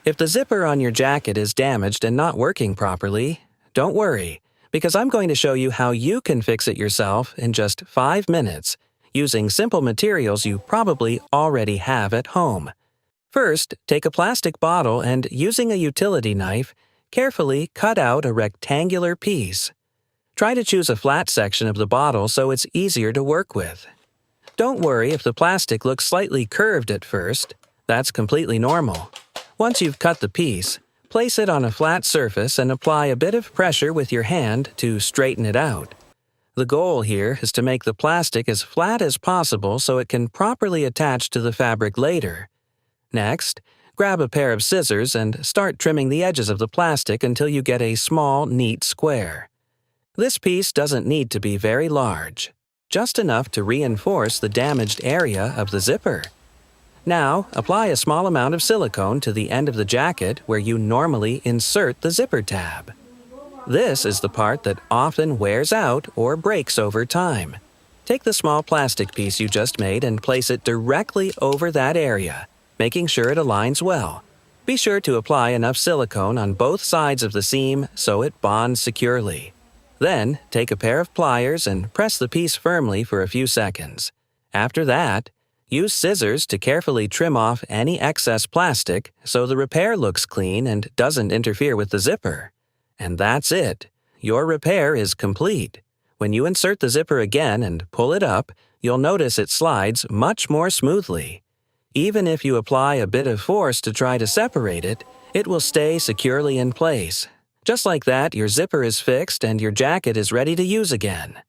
If the zipper on your jacket is damaged and not working properly, don't worry, because I'm going to show you how you can fix it yourself in just 5 minutes, using simple materials you probably already have at home. First, take a plastic bottle and, using a utility knife, carefully cut out a rectangular piece. Try to choose a flat section of the bottle so it's easier to work with. Don't worry if the plastic looks slightly curved at first. That's completely normal. Once you've cut the piece, place it on a flat surface and apply a bit of pressure with your hand to straighten it out. The goal here is to make the plastic as flat as possible so it can properly attach to the fabric later. Next, grab a pair of scissors and start trimming the edges of the plastic until you get a small, neat square. This piece doesn't need to be very large, just enough to reinforce the damaged area of the zipper. Now, apply a small amount of silicone to the end of the jacket where you normally insert the zipper tab. This is the part that often wears out or breaks over time. Take the small plastic piece you just made and place it directly over that area, making sure it aligns well. Be sure to apply enough silicone on both sides of the seam so it bonds securely. Then, take a pair of pliers and press the piece firmly for a few seconds. After that, use scissors to carefully trim off any excess plastic so the repair looks clean and doesn't interfere with the zipper. And that's it. Your repair is complete. When you insert the zipper again and pull it up, you'll notice it slides much more smoothly. Even if you apply a bit of force to try to separate it, it will stay securely in place. Just like that, your zipper is fixed and your jacket is ready to use again.